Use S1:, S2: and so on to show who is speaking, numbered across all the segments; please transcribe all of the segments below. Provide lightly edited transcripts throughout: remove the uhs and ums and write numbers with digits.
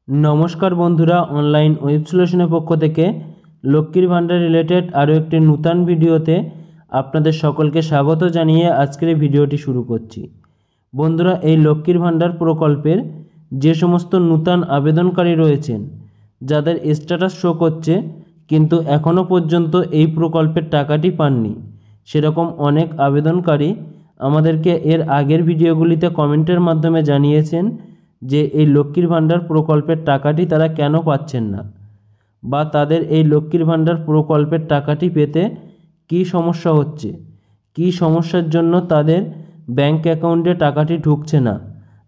S1: নমস্কার বন্ধুরা, online web সলিউশনের পক্ষ থেকে লক্ষ্মীর ভাণ্ডার রিলেটেড আরও একটি নূতন ভিডিওতে আপনাদের সকলকে স্বাগত জানিয়ে আজকের এই ভিডিওটি শুরু করছি। বন্ধুরা, এই লক্ষ্মীর ভাণ্ডার প্রকল্পের যে সমস্ত নূতন আবেদনকারী রয়েছেন, যাদের স্ট্যাটাস শো করছে কিন্তু এখনও পর্যন্ত এই প্রকল্পের টাকাটি পাননি, সেরকম অনেক আবেদনকারী আমাদেরকে এর আগের ভিডিওগুলিতে কমেন্টের মাধ্যমে জানিয়েছেন যে এই লক্ষ্মীর ভাণ্ডার প্রকল্পের টাকাটি তারা কেন পাচ্ছেন না, বা তাদের এই লক্ষ্মীর ভাণ্ডার প্রকল্পের টাকাটি পেতে কী সমস্যা হচ্ছে, কী সমস্যার জন্য তাদের ব্যাংক অ্যাকাউন্টে টাকাটি ঢুকছে না,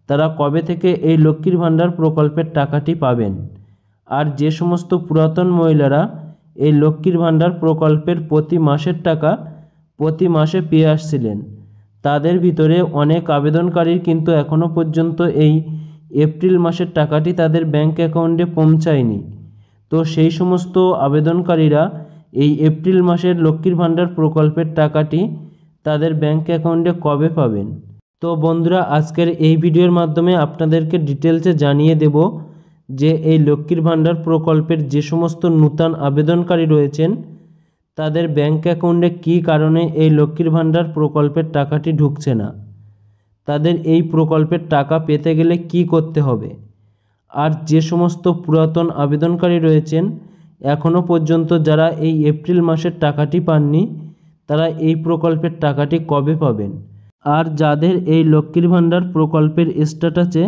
S1: তারা কবে থেকে এই লক্ষ্মীর ভাণ্ডার প্রকল্পের টাকাটি পাবেন। আর যে সমস্ত পুরাতন মহিলারা এই লক্ষ্মীর ভাণ্ডার প্রকল্পের প্রতি মাসের টাকা প্রতি মাসে পেয়ে আসছিলেন, তাদের ভিতরে অনেক আবেদনকারীর কিন্তু এখনও পর্যন্ত এই এপ্রিল মাসের টাকাটি তাদের ব্যাংক অ্যাকাউন্টে পৌঁছায়নি। তো সেই সমস্ত আবেদনকারীরা এই এপ্রিল মাসের লক্ষ্মীর ভাণ্ডার প্রকল্পের টাকাটি তাদের ব্যাংক অ্যাকাউন্টে কবে পাবেন। তো বন্ধুরা, আজকের এই ভিডিওর মাধ্যমে আপনাদেরকে ডিটেলসে জানিয়ে দেব যে এই লক্ষ্মীর ভাণ্ডার প্রকল্পের যে সমস্ত নূতন আবেদনকারী রয়েছেন, তাদের ব্যাংক অ্যাকাউন্টে কী কারণে এই লক্ষ্মীর ভাণ্ডার প্রকল্পের টাকাটি ঢুকছে না, তাদের এই প্রকল্পের টাকা পেতে গেলে কি করতে হবে। আর যে সমস্ত পুরাতন আবেদনকারী রয়েছেন এখনও পর্যন্ত যারা এই এপ্রিল মাসের টাকাটি পাননি, তারা এই প্রকল্পের টাকাটি কবে পাবেন। আর যাদের এই লক্ষ্মীর ভাণ্ডার প্রকল্পের স্ট্যাটাসে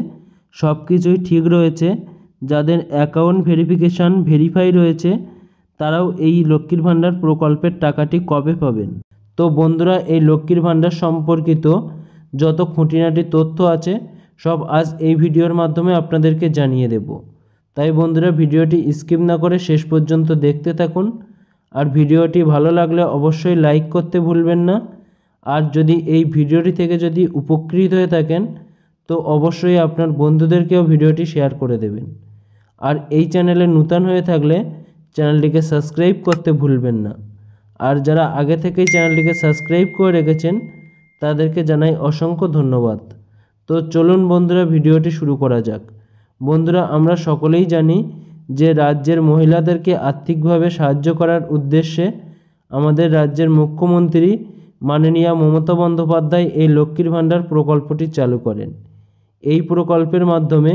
S1: সব কিছুই ঠিক রয়েছে, যাদের অ্যাকাউন্ট ভেরিফিকেশান ভেরিফাই রয়েছে, তারাও এই লক্ষ্মীর ভাণ্ডার প্রকল্পের টাকাটি কবে পাবেন। তো বন্ধুরা, এই লক্ষ্মীর ভাণ্ডার সম্পর্কিত যত খুঁটিনাটি তথ্য আছে সব আজ এই ভিডিওর মাধ্যমে আপনাদেরকে জানিয়ে দেব। তাই বন্ধুরা, ভিডিওটি স্কিপ না করে শেষ পর্যন্ত দেখতে থাকুন। আর ভিডিওটি ভালো লাগলে অবশ্যই লাইক করতে ভুলবেন না। আর যদি এই ভিডিওটি থেকে যদি উপকৃত হয়ে থাকেন তো অবশ্যই আপনার বন্ধুদেরকেও ভিডিওটি শেয়ার করে দেবেন। আর এই চ্যানেলে নূতন হয়ে থাকলে চ্যানেলটিকে সাবস্ক্রাইব করতে ভুলবেন না। আর যারা আগে থেকেই চ্যানেলটিকে সাবস্ক্রাইব করে রেখেছেন তাদেরকে জানাই অসংখ্য ধন্যবাদ। তো চলুন বন্ধুরা, ভিডিওটি শুরু করা যাক। বন্ধুরা, আমরা সকলেই জানি যে রাজ্যের মহিলাদেরকে আর্থিকভাবে সাহায্য করার উদ্দেশ্যে আমাদের রাজ্যের মুখ্যমন্ত্রী মাননীয়া মমতা বন্দ্যোপাধ্যায় এই লক্ষ্মীর ভাণ্ডার প্রকল্পটি চালু করেন। এই প্রকল্পের মাধ্যমে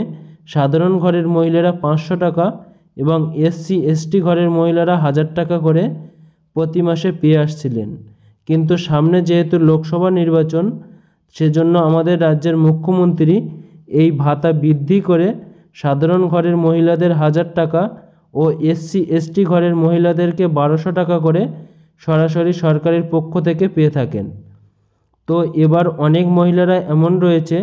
S1: সাধারণ ঘরের মহিলারা 500 টাকা এবং SC ST ঘরের মহিলারা 1000 টাকা করে প্রতি মাসে পেয়ে আসছিলেন। কিন্তু সামনে যেহেতু লোকসভা নির্বাচন, সেজন্য আমাদের রাজ্যের মুখ্যমন্ত্রী এই ভাতা বৃদ্ধি করে সাধারণ ঘরের মহিলাদের 1000 টাকা ও SC ST ঘরের মহিলাদেরকে 1200 টাকা করে সরাসরি সরকারের পক্ষ থেকে পেয়ে থাকেন। তো এবার অনেক মহিলারা এমন রয়েছে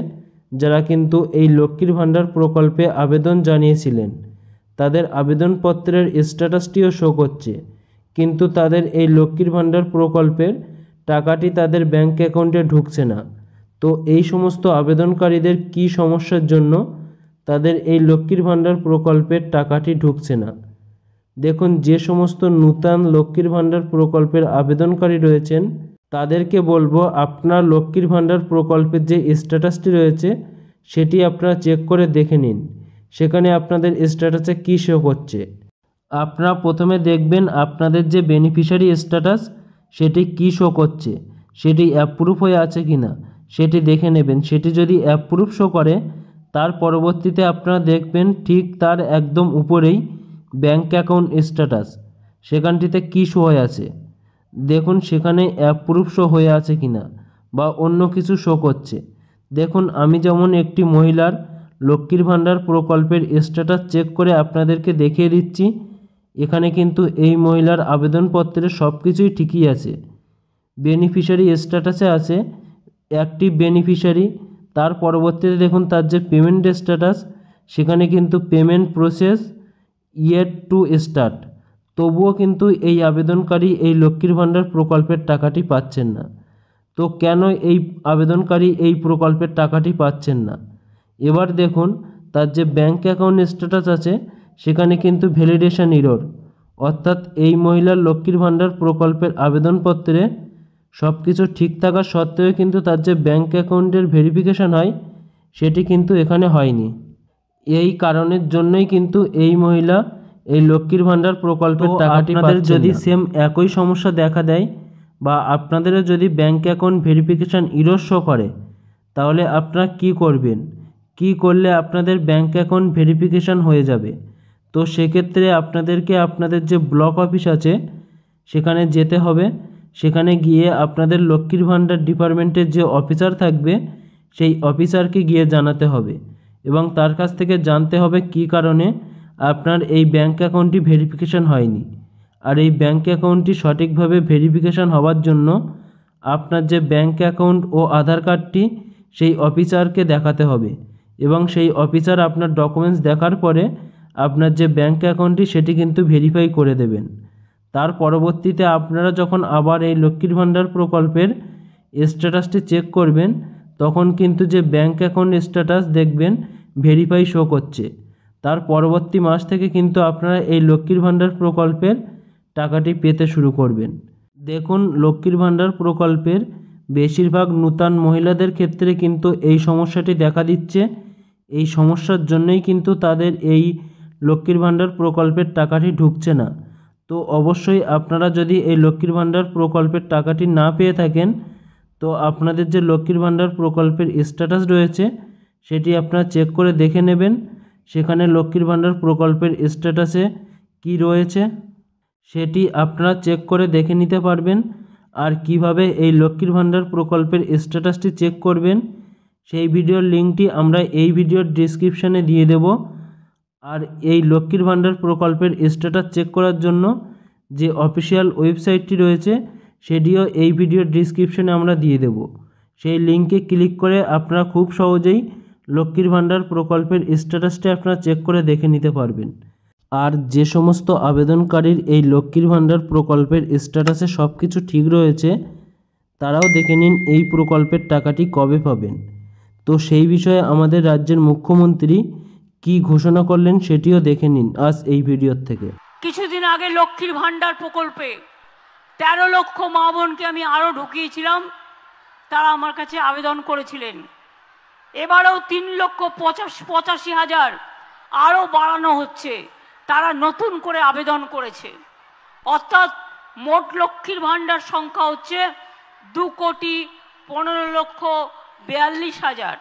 S1: যারা কিন্তু এই লক্ষ্মীর ভাণ্ডার প্রকল্পে আবেদন জানিয়েছিলেন, তাদের আবেদনপত্রের স্ট্যাটাসটিও শো করছে, কিন্তু তাদের এই লক্ষ্মীর ভাণ্ডার প্রকল্পের টাকাটি তাদের ব্যাংক অ্যাকাউন্টে ঢুকছে না। তো এই সমস্ত আবেদনকারীদের কী সমস্যার জন্য তাদের এই লক্ষ্মীর ভাণ্ডার প্রকল্পের টাকাটি ঢুকছে না। দেখুন, যে সমস্ত নূতন লক্ষ্মীর ভাণ্ডার প্রকল্পের আবেদনকারী রয়েছেন তাদেরকে বলবো, আপনার লক্ষ্মীর ভাণ্ডার প্রকল্পের যে স্ট্যাটাসটি রয়েছে সেটি আপনারা চেক করে দেখে নিন, সেখানে আপনাদের স্ট্যাটাসে কী শো করছে। আপনারা প্রথমে দেখবেন আপনাদের যে বেনিফিশিয়ারি স্ট্যাটাস সেটি কী শো করছে, সেটি অ্যাপ্রুভ হয়ে আছে কি না সেটি দেখে নেবেন। সেটি যদি অ্যাপ্রুভ শো করে, তার পরবর্তীতে আপনারা দেখবেন ঠিক তার একদম উপরেই ব্যাংক অ্যাকাউন্ট স্ট্যাটাস, সেখানটিতে কী শো হয়ে আছে দেখুন, সেখানে অ্যাপ্রুভ শো হয়ে আছে কি না বা অন্য কিছু শো করছে। দেখুন, আমি যেমন একটি মহিলার লক্ষ্মীর ভাণ্ডার প্রকল্পের স্ট্যাটাস চেক করে আপনাদেরকে দেখিয়ে দিচ্ছি। এখানে কিন্তু এই মহিলার আবেদনপত্রে সব কিছুই ঠিকই আছে। বেনিফিশিয়ারি স্ট্যাটাসে আছে অ্যাক্টিভ বেনিফিশিয়ারি, তার পরবর্তীতে দেখুন তার যে পেমেন্ট স্ট্যাটাস, সেখানে কিন্তু payment process yet to start. তবুও কিন্তু এই আবেদনকারী এই লক্ষ্মীর ভাণ্ডার প্রকল্পের টাকাটি পাচ্ছেন না। তো কেন এই আবেদনকারী এই প্রকল্পের টাকাটি পাচ্ছেন না? এবার দেখুন তার যে ব্যাংক অ্যাকাউন্ট স্ট্যাটাস আছে সেখানে কিন্তু ভ্যালিডেশন এরর, অর্থাৎ এই মহিলার লক্ষ্মীর ভাণ্ডার প্রকল্পের আবেদনপত্রে সব কিছু ঠিক থাকা সত্ত্বেও কিন্তু তার যে ব্যাংক অ্যাকাউন্টের ভেরিফিকেশান হয় সেটি কিন্তু এখানে হয়নি। এই কারণের জন্যই কিন্তু এই মহিলা এই লক্ষ্মীর ভাণ্ডার প্রকল্পের টাকাটি পাচ্ছেন না। যদি সেম একই সমস্যা দেখা দেয় বা আপনাদেরও যদি bank account verification error show করে, তাহলে আপনারা কী করবেন, কী করলে আপনাদের ব্যাঙ্ক অ্যাকাউন্ট ভেরিফিকেশান হয়ে যাবে? তো সেক্ষেত্রে আপনাদেরকে আপনাদের যে ব্লক অফিস আছে সেখানে যেতে হবে। সেখানে গিয়ে আপনাদের লক্ষ্মীর ভাণ্ডার ডিপার্টমেন্টের যে অফিসার থাকবে সেই অফিসারকে গিয়ে জানাতে হবে এবং তার কাছ থেকে জানতে হবে কী কারণে আপনার এই ব্যাঙ্ক অ্যাকাউন্টটি ভেরিফিকেশান হয়নি। আর এই ব্যাঙ্ক অ্যাকাউন্টটি সঠিকভাবে ভেরিফিকেশান হওয়ার জন্য আপনার যে ব্যাঙ্ক অ্যাকাউন্ট ও আধার কার্ডটি সেই অফিসারকে দেখাতে হবে এবং সেই অফিসার আপনার ডকুমেন্টস দেখার পরে আপনার যে ব্যাঙ্ক অ্যাকাউন্টটি সেটি কিন্তু ভেরিফাই করে দেবেন। তার পরবর্তীতে আপনারা যখন আবার এই লক্ষ্মীর ভাণ্ডার প্রকল্পের স্ট্যাটাসটি চেক করবেন, তখন কিন্তু যে ব্যাঙ্ক অ্যাকাউন্ট স্ট্যাটাস দেখবেন ভেরিফাই শো করছে। তার পরবর্তী মাস থেকে কিন্তু আপনারা এই লক্ষ্মীর ভাণ্ডার প্রকল্পের টাকাটি পেতে শুরু করবেন। দেখুন, লক্ষ্মীর ভাণ্ডার প্রকল্পের বেশিরভাগ নূতন মহিলাদের ক্ষেত্রে কিন্তু এই সমস্যাটি দেখা দিচ্ছে। এই সমস্যার জন্যই কিন্তু তাদের এই লক্ষ্মীর ভাণ্ডার প্রকল্পের টাকাটি ঢুকছে না। তো অবশ্যই আপনারা যদি এই লক্ষ্মীর ভাণ্ডার প্রকল্পের টাকাটি না পেয়ে থাকেন, তো আপনাদের যে লক্ষ্মীর ভাণ্ডার প্রকল্পের স্ট্যাটাস রয়েছে সেটি আপনারা চেক করে দেখে নেবেন। সেখানে লক্ষ্মীর ভাণ্ডার প্রকল্পের স্ট্যাটাসে কি রয়েছে সেটি আপনারা চেক করে দেখে নিতে পারবেন। আর কিভাবে এই লক্ষ্মীর ভাণ্ডার প্রকল্পের স্ট্যাটাসটি চেক করবেন সেই ভিডিওর লিঙ্কটি আমরা এই ভিডিওর ডেসক্রিপশানে দিয়ে দেব। আর এই লক্ষ্মীর ভাণ্ডার প্রকল্পের স্ট্যাটাস চেক করার জন্য যে অফিসিয়াল ওয়েবসাইটটি রয়েছে সেটিও এই ভিডিওর ডেসক্রিপশানে আমরা দিয়ে দেব। সেই লিঙ্কে ক্লিক করে আপনারা খুব সহজেই লক্ষ্মীর ভাণ্ডার প্রকল্পের স্ট্যাটাসটি আপনারা চেক করে দেখে নিতে পারবেন। আর যে সমস্ত আবেদনকারীর এই লক্ষ্মীর ভাণ্ডার প্রকল্পের স্ট্যাটাসে সব কিছু ঠিক রয়েছে, তারাও দেখে নিন এই প্রকল্পের টাকাটি কবে পাবেন। তো সেই বিষয়ে আমাদের রাজ্যের মুখ্যমন্ত্রী কি ঘোষণা করলেন সেটিও দেখে নিন আজ এই ভিডিওর থেকে।
S2: কিছুদিন আগে লক্ষ্মীর ভাণ্ডার প্রকল্পে 13 লক্ষ মা বোনকে আমি আরও ঢুকিয়েছিলাম, তারা আমার কাছে আবেদন করেছিলেন। এবারেও 3,85,000 আরও বাড়ানো হচ্ছে, তারা নতুন করে আবেদন করেছে। অর্থাৎ মোট লক্ষ্মীর ভাণ্ডার সংখ্যা হচ্ছে 2,15,42,000।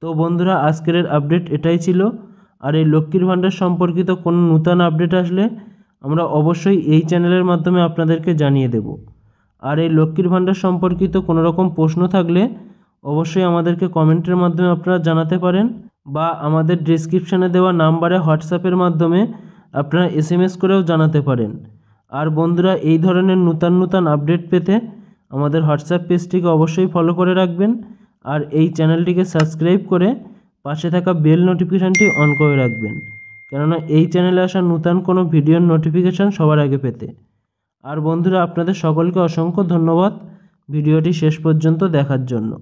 S1: তো বন্ধুরা, আজকের আপডেট এটাই ছিল। আর এই লক্ষ্মীর ভাণ্ডার সম্পর্কিত কোনো নূতন আপডেট আসলে আমরা অবশ্যই এই চ্যানেলের মাধ্যমে আপনাদেরকে জানিয়ে দেব। আর এই লক্ষ্মীর ভাণ্ডার সম্পর্কিত কোনো রকম প্রশ্ন থাকলে অবশ্যই আমাদেরকে কমেন্টের মাধ্যমে আপনারা জানাতে পারেন বা আমাদের ডেসক্রিপশানে দেওয়া নাম্বারে হোয়াটসঅ্যাপের মাধ্যমে আপনারা SMS করেও জানাতে পারেন। আর বন্ধুরা, এই ধরনের নূতন আপডেট পেতে আমাদের হোয়াটসঅ্যাপ পেজটিকে অবশ্যই ফলো করে রাখবেন আর এই চ্যানেলটিকে সাবস্ক্রাইব করে পাশে থাকা বেল নোটিফিকেশানটি অন করে রাখবেন, কেননা এই চ্যানেলে আসা নূতন কোনো ভিডিওর নোটিফিকেশান সবার আগে পেতে। আর বন্ধুরা, আপনাদের সকলকে অসংখ্য ধন্যবাদ ভিডিওটি শেষ পর্যন্ত দেখার জন্য।